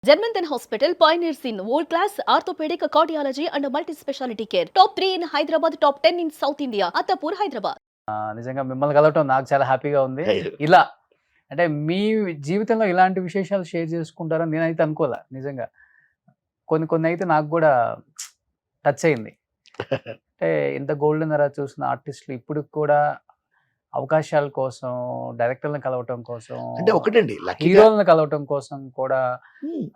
Germanton Hospital pioneers in world-class orthopedic cardiology and multi-specialty care. Top 3 in Hyderabad, top 10 in South India. Attapur, Hyderabad. నిజంగా మిమ్మల్ని కలవటం నాకు చాలా హ్యాపీగా ఉంది. ఇలా అంటే మీ జీవితంలో ఇలాంటి విశేషాలు షేర్ చేసుకుంటారని నేనైతే అనుకోలే నిజంగా. కొన్ని అయితే నాకు గూడా టచ్ అయింది. అంటే ఇంత గోల్డెన్ ఎరా చూసిన ఆర్టిస్టులు ఇప్పటికి కూడా అవకాశాల కోసం, డైరెక్టర్‌లని కలవటం కోసం, అంటే ఒకటండి లక్కీగా హీరోలని కలవటం కోసం కూడా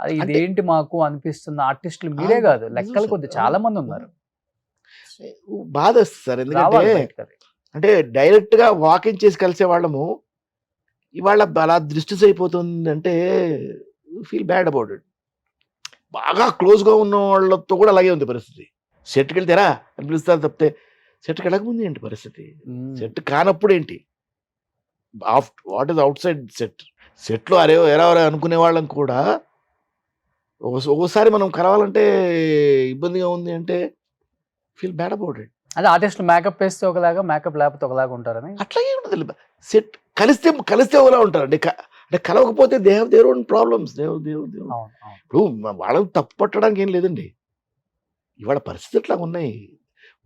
అంటే ఇదేంటి మాకు అనిపిస్తున్న ఆర్టిస్టులు మీరే గాదు. నిజం లెక్కల సార్. కొద్దీ చాలా మంది ఉన్నారు. బాధేస్తుంది సార్. ఎందుకంటే రావాలి బయటకది. అంటే డైరెక్ట్ గా వాకింగ్ చేసి కలిసే వాళ్ళము ఇవాళ అలా దృష్టి అయిపోతుందంటే ఫీల్ బ్యాడ్ అబౌట్ ఇట్. బాగా క్లోజ్ గా ఉన్న వాళ్ళతో కూడా అలాగే ఉంది పరిస్థితి. సెట్కి వెళ్తారా అని పిలుస్తారు తప్పితే సెట్కి వెళ్ళకముందు ఏంటి పరిస్థితి, సెట్ కానప్పుడు ఏంటి, వాట్ ఈస్ అవుట్ సైడ్ సెట్లో అరే ఎరా అనుకునే వాళ్ళం కూడా ఒక్కోసారి మనం కలవాలంటే ఇబ్బందిగా ఉంది అంటే ఫీల్ బ్యాడ్ అబౌట్ ఇట్. అదే ఆర్టిస్టులు మేకప్ వేస్తే ఒకలాగా, మేకప్ లేకపోతే ఒకలాగా ఉంటారని. అట్లాగే ఉంటుంది. సెట్ కలిస్తే ఒకలా ఉంటారు అంటే అంటే కలవకపోతే they have their own problems. అవును, అవును. ఇప్పుడు వాళ్ళని తప్పు పట్టడానికి ఏం లేదండి. ఇవాళ పరిస్థితి ఇట్లా ఉన్నాయి,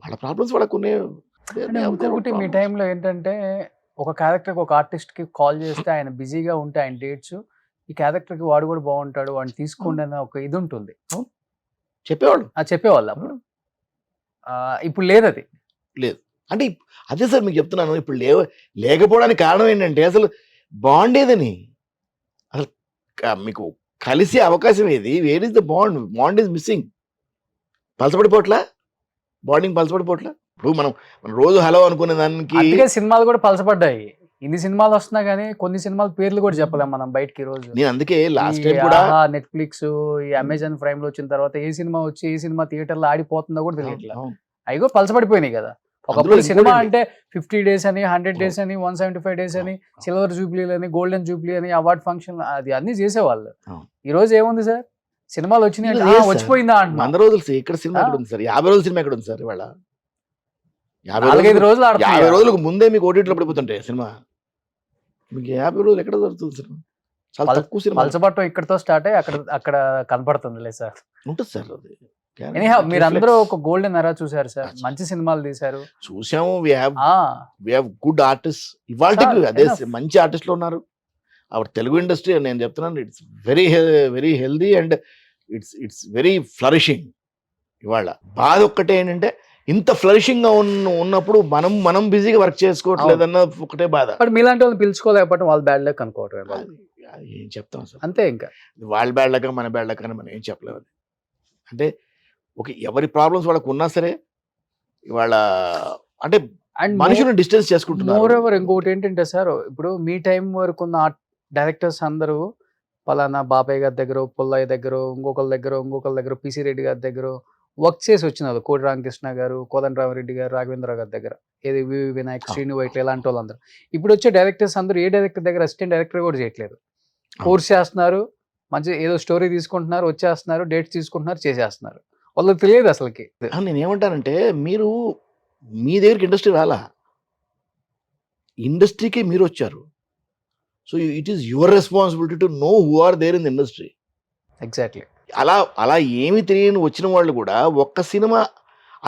వాళ్ళ ప్రాబ్లమ్స్ వాళ్ళకు ఉన్నాయి. అంటే ఇంకొకటి మీ టైంలో ఏంటంటే ఒక క్యారెక్టర్‌కి ఒక ఆర్టిస్ట్‌కి కాల్ చేస్తే ఆయన బిజీగా ఉంటే ఆయన డేట్స్, ఈ క్యారెక్టర్‌కి వాడు కూడా బాగుంటాడు వాడిని తీసుకోండి అన్న ఒక ఇది ఉంటుంది. చెప్పేవాళ్ళు చెప్పేవాళ్ళు అప్పుడు. ఇప్పుడు లేదది. లేదు అంటే అదే సార్ మీకు చెప్తున్నాను. ఇప్పుడు లేకపోవడానికి కారణం ఏంటంటే అసలు బాండ్ ఏదని, అసలు మీకు కలిసే అవకాశం ఏది, where is the bond is missing. పలసపడిపోవట్లా, బాండింగ్ పలసపడిపోవట్లా. ఇప్పుడు మనం రోజు హలో అనుకునే దానికి అందుకే సినిమాలు కూడా పలసపడ్డాయి. ఇన్ని సినిమాలు వస్తున్నా గానీ కొన్ని సినిమాల పేర్లు కూడా చెప్పలేం మనం బయటికి ఈ రోజు. నేను అందుకే లాస్ట్ టైం కూడా నెట్ఫ్లిక్స్, ఈ అమెజాన్ ప్రైమ్ లో వచ్చిన తర్వాత ఏ సినిమా వచ్చి ఏ సినిమా థియేటర్ లో ఆడిపోతుందో కూడా తెలియట్లేదు. అవి కూడా పలసపడిపోయినాయి కదా. ఒకప్పుడు సినిమా అంటే 50 days అని, 100 days అని, 175 days అని, సిల్వర్ జూబ్లీలు అని, గోల్డెన్ జూబ్లీ అని, అవార్డ్ ఫంక్షన్ అది అన్ని చేసేవాళ్ళు. ఈ రోజు ఏముంది సార్, సినిమాలు వచ్చినాయి వచ్చిపోయిందా అంటున్నా. 100 రోజులు ఇక్కడ సినిమా ఎక్కడ ఉంది సార్, 50 రోజుల సినిమా ఎక్కడ ఉంది సార్ ఇవాళ. 4-5 రోజులు 50 రోజులకు ముందే మీకు ఓటీటీలో పడిపోతుంటాయి సినిమా. మీకు 50 రోజులు ఎక్కడ దొరుకుతుంది సినిమా, చాలా తక్కువ సినిమా. పలసపట్టం ఇక్కడతో స్టార్ట్ అయ్యి అక్కడ కనపడుతుందిలే సార్. ఉంటుంది సార్ అది. మీరు అందరూ ఒక గోల్డెన్ ఎరా చూసారు సార్, మంచి సినిమాలు తీశారు, చూసాము. వి హావ్ గుడ్ ఆర్టిస్ట్ ఇవాళకి, అదే మంచి ఆర్టిస్టులు ఉన్నారు. అవర్ తెలుగు ఇండస్ట్రీ నేను చెప్తున్నాను, it's very healthy and it's very flourishing. ఇవాళ బాధ ఒక్కటే ఏంటంటే ఇంత ఫ్లరిషింగ్ గా ఉన్నప్పుడు మనం బిజీగా వర్క్ చేసుకోవట్లేదన్న ఒకటే బాధ. బట్ మీలాంటి వాళ్ళు పిలుచుకోలేకపోవడం వాళ్ళ బ్యాడ్ లక్ అనుకోవటం. ఏం చెప్తాం సార్, అంతే. ఇంకా వాళ్ళ బ్యాడ్ లక్ మన బ్యాడ్ లక్ అని మనం ఏం చెప్పలేము. అంటే ఎవరి ప్రాబ్లమ్స్ వాళ్ళకు ఉన్నా సరే ఇవాళ అంటే మనుషులను డిస్టెన్స్ చేసుకుంటున్నారు. మోర్ ఓవర్ ఇంకోటి ఏంటంటే సార్, ఇప్పుడు మీ టైం వరకు ఉన్న డైరెక్టర్స్ అందరూ పలానా బాబాయ్ గారి దగ్గర, పుల్లయ్య దగ్గర, ఇంకొకళ్ళ దగ్గర పిసి రెడ్డి గారి దగ్గర వర్క్ చేసి వచ్చినారు. కోటి రామకృష్ణ గారు, కోదండరామరెడ్డి గారు, రాఘవేంద్ర గారి దగ్గర, ఏది వివి వినాయక్, శ్రీను వైట్ల ఇలాంటి వాళ్ళందరూ. ఇప్పుడు వచ్చే డైరెక్టర్స్ అందరూ ఏ డైరెక్టర్ దగ్గర అసిస్టెంట్ డైరెక్టర్ కూడా చేయట్లేదు. కోర్స్ చేస్తున్నారు, మంచి ఏదో స్టోరీ తీసుకుంటున్నారు, వచ్చేస్తున్నారు, డేట్స్ తీసుకుంటున్నారు, చేసేస్తున్నారు. వాళ్ళకి తెలియదు అసలుకి. నేను ఏమంటానంటే మీరు మీ దగ్గరికి ఇండస్ట్రీ రాలా, ఇండస్ట్రీకి మీరు వచ్చారు. So it is your responsibility to know who are there in the industry. Exactly. అలా ఏమి తెలియని వచ్చిన వాళ్ళు కూడా ఒక్క సినిమా,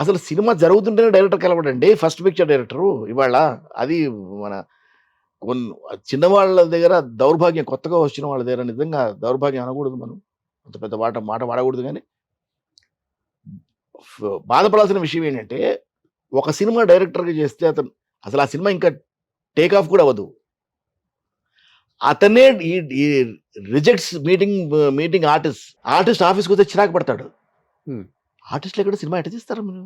అసలు సినిమా జరుగుతుంటేనే డైరెక్టర్ కలవడండి, ఫస్ట్ పిక్చర్ డైరెక్టరు ఇవాళ. అది మన చిన్నవాళ్ళ దగ్గర దౌర్భాగ్యం, కొత్తగా వచ్చిన వాళ్ళ దగ్గర నిజంగా దౌర్భాగ్యం అనకూడదు, మనం అంత పెద్ద మాట వాడకూడదు. కానీ బాధపడాల్సిన విషయం ఏంటంటే ఒక సినిమా డైరెక్టర్గా చేస్తే అసలు ఆ సినిమా ఇంకా టేక్ ఆఫ్ కూడా అవ్వదు. అతనే రిజెక్ట్స్ మీటింగ్ ఆర్టిస్ట్ ఆఫీస్కి వస్తే చిరాకు పడతాడు. ఆర్టిస్టులు ఎక్కడ సినిమా ఎట్ట చేస్తారా మీరు?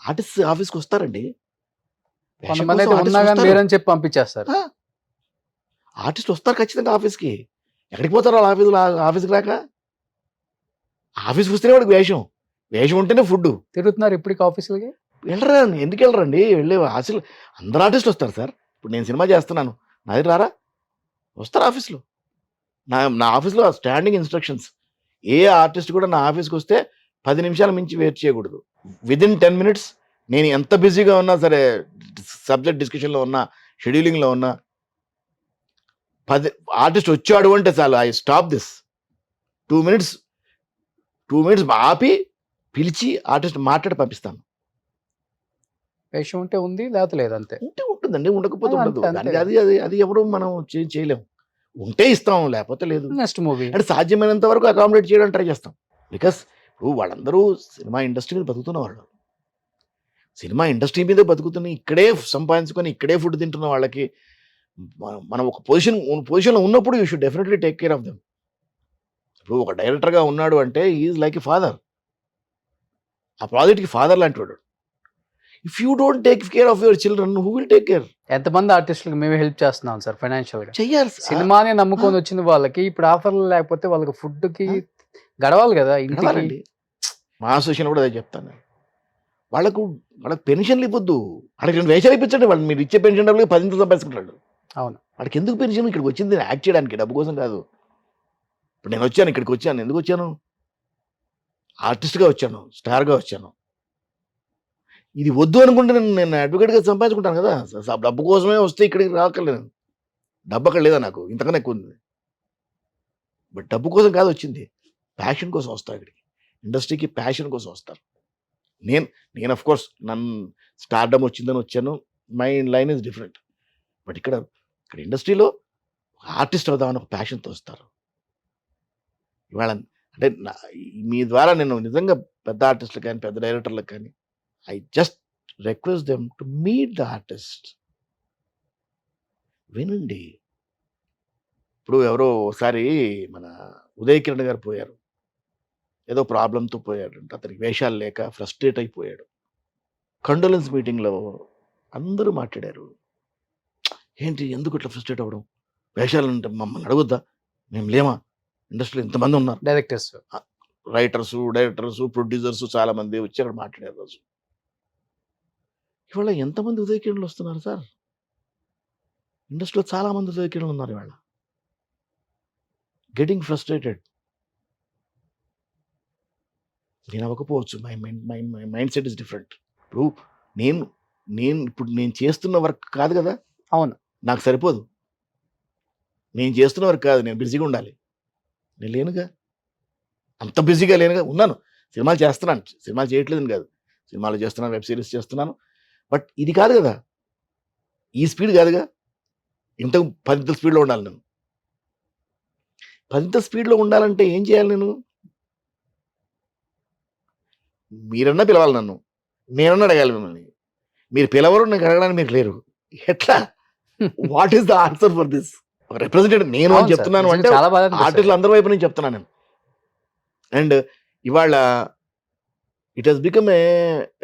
ఆర్టిస్ట్ ఆఫీస్కి వస్తారండి, చెప్పి పంపించేస్తారు. ఆర్టిస్ట్ వస్తారు ఖచ్చితంగా ఆఫీస్కి. ఎక్కడికి పోతారు వాళ్ళు ఆఫీస్కి రాక? ఆఫీస్కి వస్తేనే వాడికి వేషం ఉంటేనే ఫుడ్. తిరుగుతున్నారు ఇప్పటికి ఆఫీసులకి. వెళ్ళరా, ఎందుకు వెళ్ళరండి? వెళ్ళే అసలు అందరు ఆర్టిస్టులు వస్తారు సార్. ఇప్పుడు నేను సినిమా చేస్తున్నాను, నా దగ్గర రారా? వస్తారు ఆఫీస్లో. నా ఆఫీస్లో స్టాండింగ్ ఇన్స్ట్రక్షన్స్, ఏ ఆర్టిస్ట్ కూడా నా ఆఫీస్కి వస్తే 10 నిమిషాల మించి వెయిట్ చేయకూడదు. విదిన్ 10 minutes నేను ఎంత బిజీగా ఉన్నా సరే, సబ్జెక్ట్ డిస్కషన్లో ఉన్నా, షెడ్యూలింగ్లో ఉన్నా, 10 ఆర్టిస్ట్ వచ్చాడు అంటే చాలు, ఐ స్టాప్ దిస్ 2 మినిట్స్ ఆపి పిలిచి ఆర్టిస్ట్ మాట్లాడి పంపిస్తాను. వేషం ఉంటే ఉంది, లేకపోతే లేదు అంతే. ఉంటే ఉంటుందండి, ఉండకపోతే అంతే, ఉండదు. అంతే. దానికి అది అది అది ఎవరు మనం చేయలేము. ఉంటే ఇస్తాం, లేకపోతే లేదు. Next movie. అంటే సాధ్యమైనంత వరకు అకామిడేట్ చేయడానికి ట్రై చేస్తాం. బికాస్ ఇప్పుడు వాళ్ళందరూ సినిమా ఇండస్ట్రీ మీద బతుకుతున్న వాళ్ళు. సినిమా ఇండస్ట్రీ మీద బతుకుతున్న, ఇక్కడే సంపాదించుకొని ఇక్కడే ఫుడ్ తింటున్న వాళ్ళకి మనం ఒక పొజిషన్లో ఉన్నప్పుడు you should definitely take care of them. ఇప్పుడు ఒక డైరెక్టర్గా ఉన్నాడు అంటే ఈజ్ లైక్ ఎ ఫాదర్. ఆ ప్రాజెక్ట్కి ఫాదర్ లాంటి వాడు. If you don't take care of your children, who will take care? ఎంతమంది ఆర్టిస్టులకు మేమే హెల్ప్ చేస్తున్నాం సార్ ఫైనాన్షియల్ గా. చెయ్యాలి. సినిమానే నమ్ముకొని వచ్చిన వాళ్ళకి ఇప్పుడు ఆఫర్లు లేకపోతే వాళ్ళకి ఫుడ్ కి గడవాలి కదా ఇంటికి. గడవాలండి. మా అసోసియేషన్ కూడా అదే చెప్తాను. వాళ్ళకు పెన్షన్లు ఇవ్వద్దు. వాళ్ళకి 2 వేషాలు ఇప్పించండి. వాళ్ళు మీరు ఇచ్చే పెన్షన్ డబ్బులు 10 సంపాదించుకుంటాడు. అవును. వాడికి ఎందుకు పెన్షన్? ఇక్కడికి వచ్చింది యాక్ట్ చేయడానికి, డబ్బు కోసం కాదు. ఇప్పుడు నేను వచ్చాను, ఇక్కడికి వచ్చాను, ఎందుకు వచ్చాను? ఆర్టిస్ట్గా వచ్చాను, స్టార్గా వచ్చాను. ఇది వద్దు అనుకుంటే నేను అడ్వకేట్గా సంపాదించుకుంటాను కదా. డబ్బు కోసమే వస్తే ఇక్కడికి రాకలేదు. డబ్బు అక్కడ లేదా, నాకు ఇంతకన్నా ఎక్కువ ఉంది. బట్ డబ్బు కోసం కాదు వచ్చింది, ప్యాషన్ కోసం వస్తాను ఇక్కడికి. ఇండస్ట్రీకి ప్యాషన్ కోసం వస్తారు. నేను ఆఫ్ కోర్స్ నన్ను స్టార్డమ్ వచ్చిందని వచ్చాను. My line is different. But ఇక్కడ ఇండస్ట్రీలో ఆర్టిస్ట్ అవుదామని ఒక ప్యాషన్తో వస్తారు. ఇవాళ అంటే మీ ద్వారా నేను నిజంగా పెద్ద ఆర్టిస్టులకు కానీ పెద్ద డైరెక్టర్లకు కానీ I just request them to meet the artist. వినండి. ఇప్పుడు ఎవరో ఒకసారి మన ఉదయ్ కిరణ్ గారు పోయారు. ఏదో ప్రాబ్లంతో పోయాడంట. అతనికి వేషాలు లేక ఫ్రస్ట్రేట్ అయిపోయాడు. కండోలెన్స్ మీటింగ్లో అందరూ మాట్లాడారు. ఏంటి, ఎందుకు ఇట్లా ఫ్రస్ట్రేట్ అవ్వడం? వేషాలు అంటే మమ్మల్ని అడగొద్దా? మేము లేమా? ఇండస్ట్రీలో ఇంతమంది ఉన్నారు, డైరెక్టర్స్, డైరెక్టర్స్, ప్రొడ్యూసర్స్ చాలా మంది వచ్చి అక్కడ మాట్లాడారు రోజు. ఇవాళ ఎంతమంది ఉదయ కిరణ్లు వస్తున్నారు సార్? ఇండస్ట్రీలో చాలా మంది ఉదయ కిరణ్లు ఉన్నారు ఇవాళ. Getting frustrated. నేను అవ్వకపోవచ్చు. My mind set is different. ఇప్పుడు నేను చేస్తున్న వర్క్ కాదు కదా. అవును. నాకు సరిపోదు. నేను చేస్తున్న వర్క్ కాదు, నేను బిజీగా ఉండాలి. నేను లేనుగా, అంత బిజీగా లేనుగా. ఉన్నాను, సినిమాలు చేస్తున్నాను, సినిమాలు చేయట్లేదని కాదు, సినిమాలు చేస్తున్నాను, వెబ్ సిరీస్ చేస్తున్నాను. బట్ ఇది కాదు కదా, ఈ స్పీడ్ కాదుగా. ఇంత 10 స్పీడ్లో ఉండాలి నేను. 10 స్పీడ్లో ఉండాలంటే ఏం చేయాలి నేను? మీరన్నా పిలవాలి నన్ను, నేనన్నా అడగాలి మిమ్మల్ని. మీరు పిలవరు, నేను అడగడానికి మీరు లేరు. ఎట్లా? What is the answer for this? Representative నేను అని చెప్తున్నాను అంటే ఆర్టిస్టులు అందరి వైపు నుంచి చెప్తున్నాను నేను. అండ్ ఇవాళ ఇట్ హెస్ బికమ్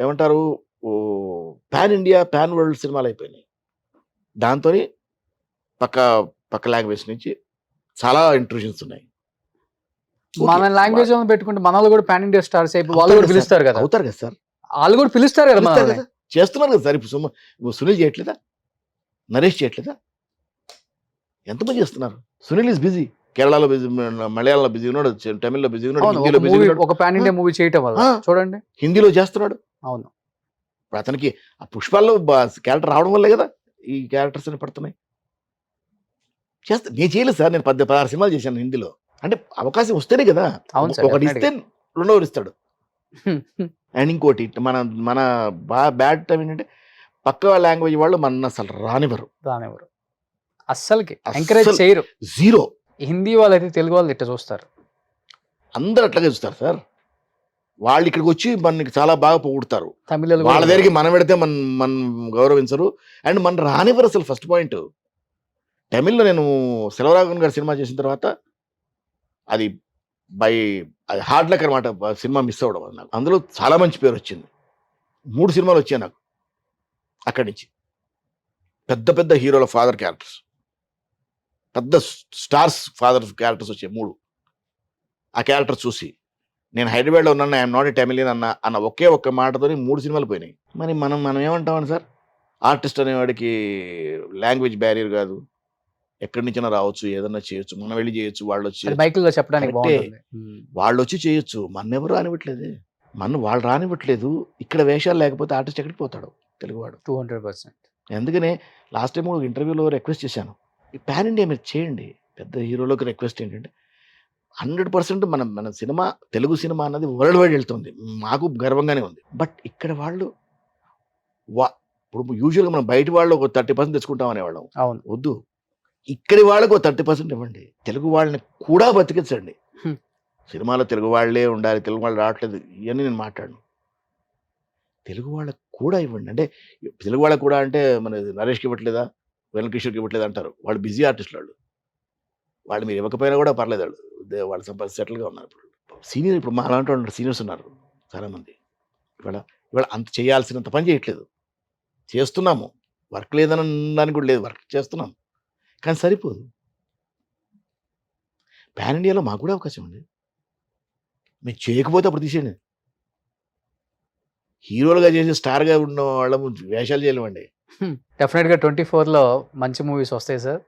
ఏమంటారు, పాన్ ఇండియా పాన్ వరల్డ్ సినిమాలు అయిపోయినాయి. దాంతో పక్క లాంగ్వేజ్ నుంచి చాలా ఇంట్రూషన్స్ ఉన్నాయి. మన లాంగ్వేజ్ పెట్టుకుంటే మన వాళ్ళు కూడా పాన్ ఇండియా స్టార్స్ అయిపోయి వాళ్ళు కూడా పిలుస్తారు కదా. అవుతారు కదా సార్, వాళ్ళు కూడా పిలుస్తారు కదా, చేస్తున్నారు కదా సార్. ఇప్పుడు సునీల్ చేయట్లేదా? నరేష్ చేయట్లేదా? ఎంతమంది చేస్తున్నారు? Sunil is busy. కేరళలో బిజీ, మలయాళంలో బిజీ ఉన్నాడు, తమిళ్లో బిజీ ఉన్నాడు, హిందీలో బిజీ ఉన్నాడు. ఒక పాన్ ఇండియా మూవీ చేయటం వల్ల చూడండి, హిందీలో చేస్తున్నాడు. అవును. ఇప్పుడు అతనికి ఆ పుష్పాల్లో క్యారెక్టర్ రావడం వల్లే కదా ఈ క్యారెక్టర్స్ అని పడుతున్నాయి. నేను చేయలేదు సార్, నేను 16 సినిమాలు చేశాను హిందీలో. అంటే అవకాశం వస్తేనే కదా. ఒకటి ఇస్తే రెండోది ఇస్తాడు. అండ్ ఇంకోటి మన బ్యాడ్ టైం ఏంటంటే పక్క లాంగ్వేజ్ వాళ్ళు మన అసలు రానివ్వరు. అస్సలకి ఎంకరేజ్ చేయరు. జీరో. హిందీ వాళ్ళు అయితే తెలుగు వాళ్ళు ఇట్లా చూస్తారు. అందరు అట్లాగే చూస్తారు సార్. వాళ్ళు ఇక్కడికి వచ్చి మనకి చాలా బాగా పొగుడుతారు. తమిళ వాళ్ళ దగ్గరికి మనం పెడితే మన గౌరవించరు. అండ్ మన రానివ్వరు అసలు. ఫస్ట్ పాయింట్, తమిళ్లో నేను సెల్వరాఘవన్ గారి సినిమా చేసిన తర్వాత అది హార్డ్ లక్ అనమాట సినిమా మిస్ అవ్వడం వల్ల. నాకు అందులో చాలా మంచి పేరు వచ్చింది. 3 సినిమాలు వచ్చాయి నాకు అక్కడి నుంచి. పెద్ద హీరోల ఫాదర్ క్యారెక్టర్స్, పెద్ద స్టార్స్ ఫాదర్ క్యారెక్టర్స్ వచ్చాయి 3. ఆ క్యారెక్టర్ చూసి నేను హైదరాబాద్లో ఉన్నాను, ఐఎమ్ నాట్ ఏ తమిళియన్ అన్న ఒక్క మాటతో 3 సినిమాలు పోయినాయి. మరి మనం ఏమంటామని సార్, ఆర్టిస్ట్ అనేవాడికి లాంగ్వేజ్ బ్యారియర్ కాదు, ఎక్కడి నుంచైనా రావచ్చు, ఏదన్నా చేయొచ్చు, మనం వెళ్ళి చేయొచ్చు, వాళ్ళు వచ్చి బైకుల్లో చెప్పడానికి వాళ్ళు వచ్చి చేయొచ్చు. మన ఎవరు రానివ్వట్లేదే, వాళ్ళు రానివ్వట్లేదు. ఇక్కడ వేషాలు లేకపోతే ఆర్టిస్ట్ ఎక్కడికి పోతాడు తెలుగువాడు? 200%. అందుకనే లాస్ట్ టైం ఇంటర్వ్యూలో రిక్వెస్ట్ చేశాను, ఈ పాన్ ఇండియా మీరు చేయండి. పెద్ద హీరోలకు రిక్వెస్ట్ ఏంటంటే 100% మన సినిమా, తెలుగు సినిమా అన్నది వరల్డ్ వైడ్ వెళ్తుంది. మాకు గర్వంగానే ఉంది. బట్ ఇక్కడ వాళ్ళు ఇప్పుడు యూజువల్‌గా మనం బయట వాళ్ళు ఒక 30% తెచ్చుకుంటాం అనేవాళ్ళం. అవును. వద్దు. ఇక్కడి వాళ్ళకి ఒక 30% ఇవ్వండి. తెలుగు వాళ్ళని కూడా బతికించండి. హ్మ్. సినిమాలో తెలుగు వాళ్ళే ఉండాలి, తెలుగు వాళ్ళు రావట్లేదు ఇవన్నీ నేను మాట్లాడను. తెలుగు వాళ్ళకి కూడా ఇవ్వండి. అంటే తెలుగు వాళ్ళకి కూడా అంటే మన నరేష్‌కి ఇవ్వట్లేదా? వెన్నెల కిషోర్‌కి ఇవ్వట్లేదా అంటారు. వాళ్ళు బిజీ ఆర్టిస్టులు వాళ్ళు. వాళ్ళు మీరు ఇవ్వకపోయినా కూడా పర్లేదు వాళ్ళు. వాళ్ళు సెటిల్‌గా ఉన్నారు ఇప్పుడు. సీనియర్ ఇప్పుడు మాలాంటి వాళ్ళు సీనియర్స్ ఉన్నారు చాలామంది. ఇవాళ అంత చేయాల్సినంత పని చేయట్లేదు. చేస్తున్నాము. వర్క్ లేదని అనడానికి కూడా లేదు. వర్క్ చేస్తున్నాం. కానీ సరిపోదు. పాన్ ఇండియాలో మాకు కూడా అవకాశం ఉంది. మీరు చేయకపోతే అప్పుడు తీసేయండి. హీరోలుగా చేసి స్టార్‌గా ఉన్న వాళ్ళము వేషాలు చేయలేమండి. డెఫినెట్‌గా 24లో మంచి మూవీస్ వస్తాయి సార్.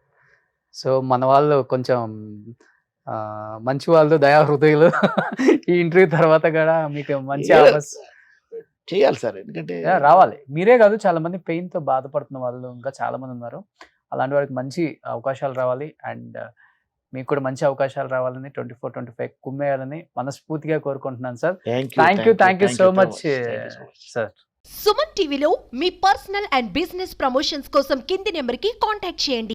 సో, మన వాళ్ళు కొంచెం మంచి వాళ్ళు, దయా హృదయులు ఈ ఇంటర్వ్యూ తర్వాత కూడా మీకు మంచి ఏ ఆఫర్స్ చేయాలి సార్. ఎందుకంటే రావాలి. మీరే కాదు చాలామంది పెయిన్‌తో బాధపడుతున్న వాళ్ళు ఇంకా చాలామంది ఉన్నారు. అలాంటి వారికి మంచి అవకాశాలు రావాలి. అండ్ మీకు కూడా మంచి అవకాశాలు రావాలని 24, 25 కుమ్మేయాలని మనస్ఫూర్తిగా కోరుకుంటున్నాను sir. Thank you so much sir. Suman టీవీలో మీ పర్సనల్ అండ్ బిజినెస్ ప్రమోషన్స్ కోసం కింది నెంబర్కి కాంటాక్ట్ చేయండి.